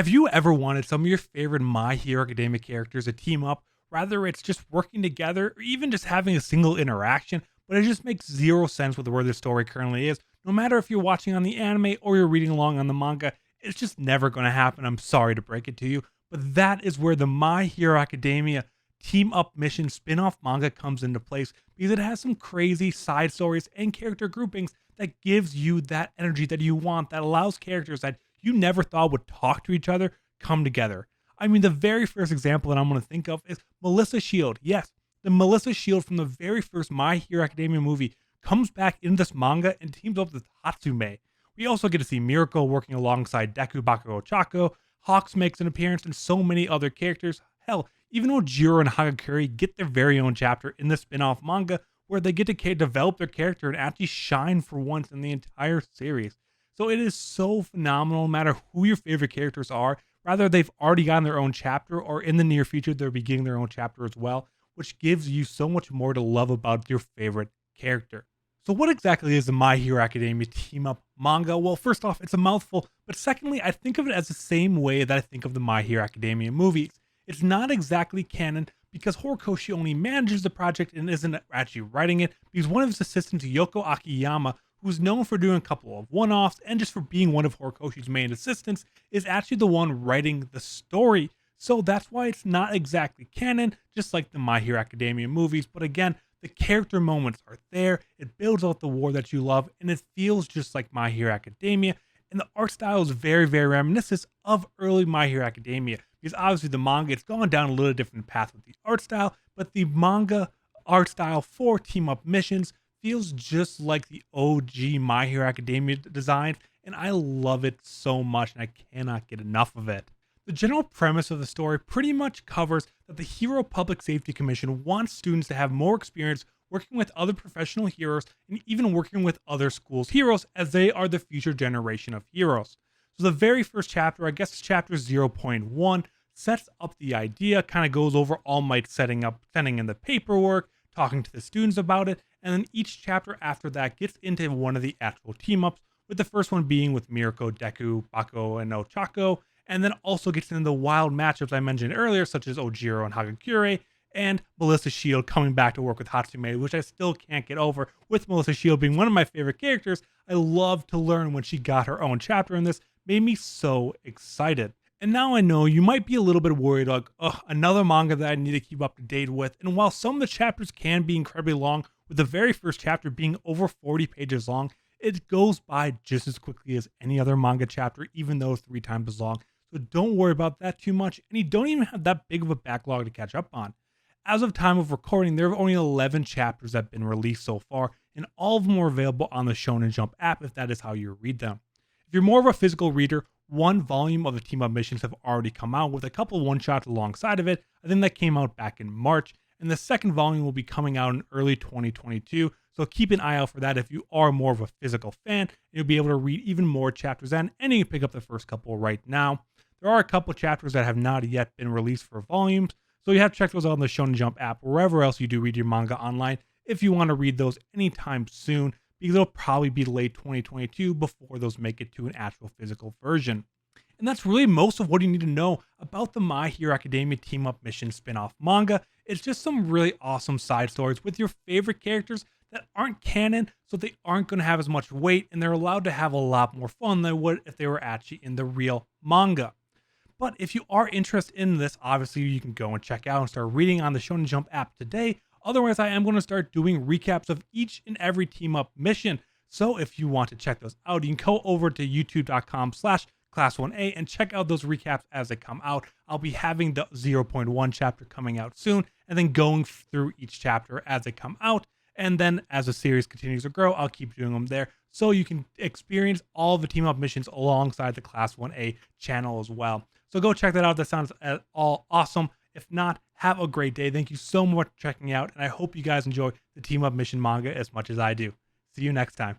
Have you ever wanted some of your favorite My Hero Academia characters to team up, whether it's just working together or even just having a single interaction, but it just makes zero sense with where the story currently is? No matter if you're watching on the anime or you're reading along on the manga, it's just never going to happen. I'm sorry to break it to you, but that is where the My Hero Academia Team Up Missions Spin-Off Manga comes into place, because it has some crazy side stories and character groupings that gives you that energy that you want, that allows characters that you never thought would talk to each other come together. I mean, the very first example that I'm going to think of is Melissa Shield. Yes, the Melissa Shield from the very first My Hero Academia movie comes back in this manga and teams up with Hatsume. We also get to see Miracle working alongside Deku Bakugo Chako, Hawks makes an appearance, and so many other characters. Hell, even Ojiro and Hagakure get their very own chapter in the spin-off manga where they get to develop their character and actually shine for once in the entire series. So it is so phenomenal, no matter who your favorite characters are. Rather, they've already gotten their own chapter, or in the near future, they're beginning their own chapter as well, which gives you so much more to love about your favorite character. So what exactly is the My Hero Academia Team Up manga? Well, first off, it's a mouthful, but secondly, I think of it as the same way that I think of the My Hero Academia movies. It's not exactly canon because Horikoshi only manages the project and isn't actually writing it, because one of his assistants, Yoko Akiyama, who's known for doing a couple of one-offs and just for being one of Horikoshi's main assistants, is actually the one writing the story. So that's why it's not exactly canon, just like the My Hero Academia movies. But again, the character moments are there, it builds out the war that you love, and it feels just like My Hero Academia. And the art style is very, very reminiscent of early My Hero Academia, because obviously the manga, it's gone down a little different path with the art style, but the manga art style for Team Up Missions feels just like the OG My Hero Academia design, and I love it so much, and I cannot get enough of it. The general premise of the story pretty much covers that the Hero Public Safety Commission wants students to have more experience working with other professional heroes and even working with other schools' heroes, as they are the future generation of heroes. So the very first chapter, I guess it's chapter 0.1, sets up the idea, kind of goes over All Might sending in the paperwork, talking to the students about it, and then each chapter after that gets into one of the actual team-ups, with the first one being with Mirko, Deku, Bako, and Ochako, and then also gets into the wild matchups I mentioned earlier, such as Ojiro and Hagakure, and Melissa Shield coming back to work with Hatsume, which I still can't get over, with Melissa Shield being one of my favorite characters. I love to learn when she got her own chapter in this, made me so excited. And now I know you might be a little bit worried, like, another manga that I need to keep up to date with. And while some of the chapters can be incredibly long, with the very first chapter being over 40 pages long, it goes by just as quickly as any other manga chapter, even though it's 3 times as long. So don't worry about that too much, and you don't even have that big of a backlog to catch up on. As of time of recording, there are only 11 chapters that have been released so far, and all of them are available on the Shonen Jump app if that is how you read them. If you're more of a physical reader, one volume of the Team Up Missions have already come out with a couple one-shots alongside of it. I think that came out back in March, and the second volume will be coming out in early 2022, so keep an eye out for that if you are more of a physical fan. You'll be able to read even more chapters then, and you can pick up the first couple right now. There are a couple chapters that have not yet been released for volumes, so you have to check those out on the Shonen Jump app, wherever else you do read your manga online, if you want to read those anytime soon, because it'll probably be late 2022 before those make it to an actual physical version. And that's really most of what you need to know about the My Hero Academia Team Up Mission spin-off manga. It's just some really awesome side stories with your favorite characters that aren't canon, so they aren't going to have as much weight, and they're allowed to have a lot more fun than they would if they were actually in the real manga. But if you are interested in this, obviously you can go and check out and start reading on the Shonen Jump app today. Otherwise, I am going to start doing recaps of each and every Team Up mission. So if you want to check those out, you can go over to youtube.com/Class1A and check out those recaps as they come out. I'll be having the 0.1 chapter coming out soon, and then going through each chapter as they come out. And then as the series continues to grow, I'll keep doing them there, so you can experience all the Team Up missions alongside the Class 1A channel as well. So go check that out. That sounds all awesome. If not, have a great day. Thank you so much for checking out, and I hope you guys enjoy the Team Up Mission manga as much as I do. See you next time.